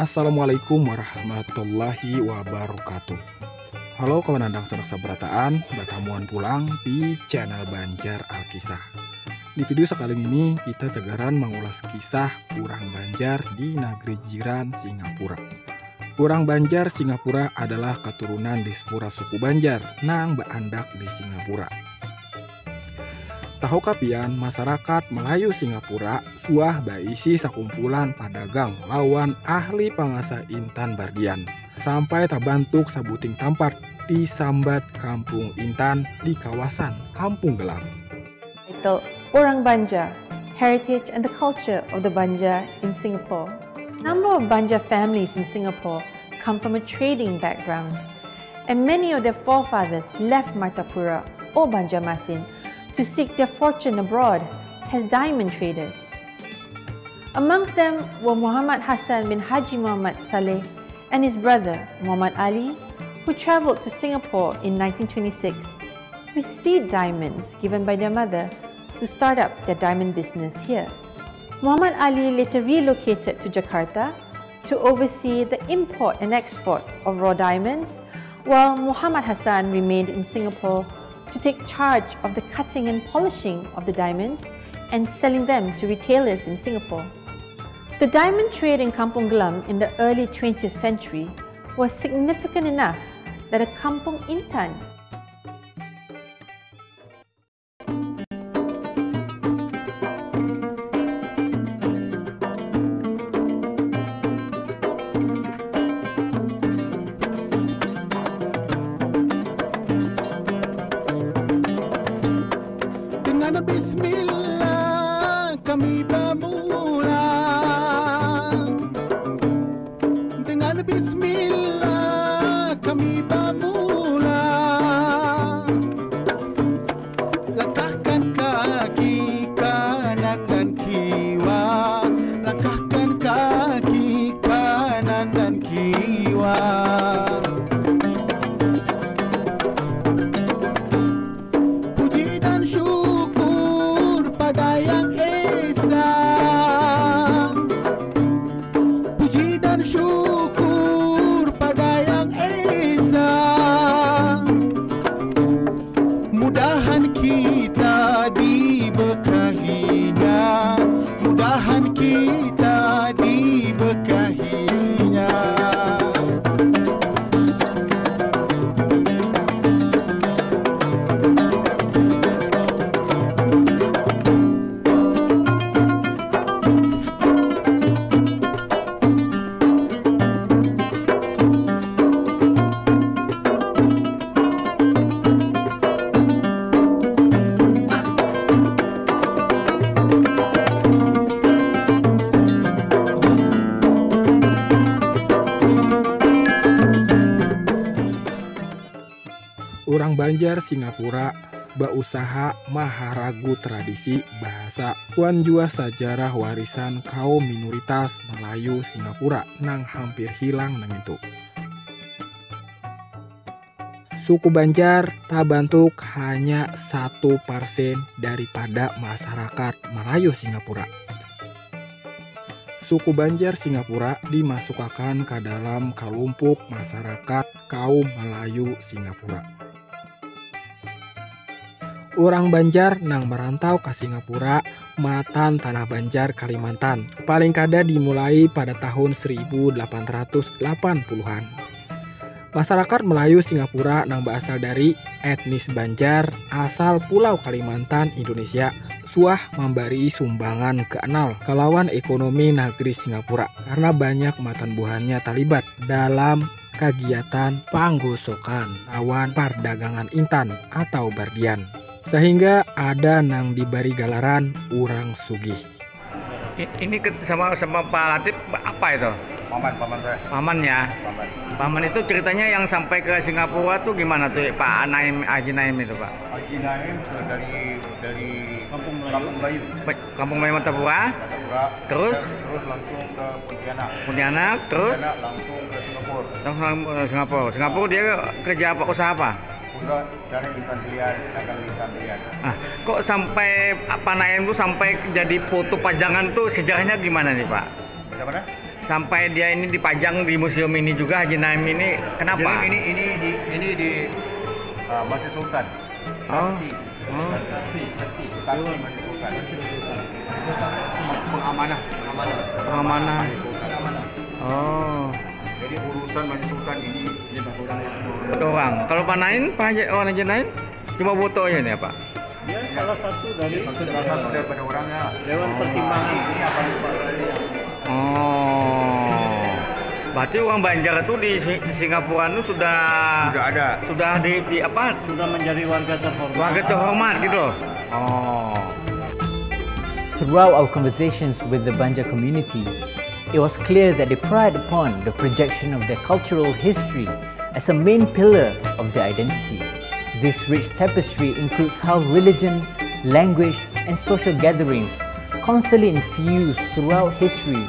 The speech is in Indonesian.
Assalamualaikum warahmatullahi wabarakatuh. Halo kawan andang sanak sabarataan, batamuan pulang di channel Banjar Alkisah. Di video sekali ini kita cagaran mengulas kisah urang Banjar di negeri jiran Singapura. Urang Banjar Singapura adalah keturunan di sepura suku Banjar nang beandak di Singapura. Tahu kapian masyarakat Melayu Singapura suah baisi sakumpulan padagang lawan ahli pangasa Intan Bardian sampai tabantuk sabuting tampar di sambat Kampung Intan di kawasan Kampung Gelam. Title Orang Banjar, Heritage and the Culture of the Banjar in Singapore. Number of Banjar families in Singapore come from a trading background, and many of their forefathers left Martapura or Banjarmasin to seek their fortune abroad as diamond traders. Amongst them were Muhammad Hassan bin Haji Muhammad Saleh and his brother Muhammad Ali, who travelled to Singapore in 1926 with seed diamonds given by their mother to start up their diamond business here. Muhammad Ali later relocated to Jakarta to oversee the import and export of raw diamonds, while Muhammad Hassan remained in Singapore to take charge of the cutting and polishing of the diamonds and selling them to retailers in Singapore. The diamond trade in Kampung Gelam in the early 20th century was significant enough that a Kampung Intan Bismillah kami bermula, dengan Bismillah kami bermula, langkahkan kaki kanan dan kiwa, langkahkan kaki kanan dan kiwa. Puji dan syukur pada Yang Esa, puji dan syukur pada Yang Esa. Mudahan kita diberkahinya, mudahan kita diberkahinya. Urang Banjar Singapura berusaha maharagu tradisi bahasa wan jua sejarah warisan kaum minoritas Melayu Singapura nang hampir hilang nang itu. Suku Banjar tabantuk hanya 1% daripada masyarakat Melayu Singapura. Suku Banjar Singapura dimasukkan ke dalam kelompok masyarakat kaum Melayu Singapura. Orang Banjar nang merantau ke Singapura matan tanah Banjar Kalimantan paling kada dimulai pada tahun 1880-an. Masyarakat Melayu Singapura nang berasal dari etnis Banjar asal Pulau Kalimantan Indonesia suah memberi sumbangan keenal kelawan ekonomi negeri Singapura karena banyak matan buahnya terlibat dalam kegiatan panggosokan lawan perdagangan intan atau bardian, sehingga ada nang diberi galaran urang sugih. Ini sama Pak Latif apa itu? Paman saya. Pamannya. Paman itu ceritanya yang sampai ke Singapura tuh gimana tuh Pak Naim, Haji Naim itu Pak? Haji Naim sudah dari Kampung Melayu. Kampung Melayu Martapura. Terus langsung ke Pontianak, terus langsung ke Singapura. Singapura dia kerja apa, usaha apa? Usaha cari ikan pilihan, dagang ikan pilihan. Kok sampai Pak Naim tuh sampai jadi foto pajangan tuh sejarahnya gimana nih Pak? Gimana? sampai dia ini dipajang di museum ini juga Haji Naim ini kenapa? Jadi ini di Masjid Sultan. Pasti. Masjid Sultan. Pengamanah. Masjid Sultan. Oh. Jadi urusan Masjid Sultan ini Orang. Kalau Pak Naim, Haji Naim cuma fotonya ini apa? Dia salah satu daripada orangnya. Dewan Pertimbangan. Ini apa Oh. Berarti orang Banjar itu di Singapura itu sudah ada. Sudah di apa? Sudah menjadi warga terhormat. Warga terhormat gitu loh. Oh. Throughout our conversations with the Banjar community, it was clear that they pride upon the projection of their cultural history as a main pillar of their identity. This rich tapestry includes how religion, language, and social gatherings constantly infused throughout history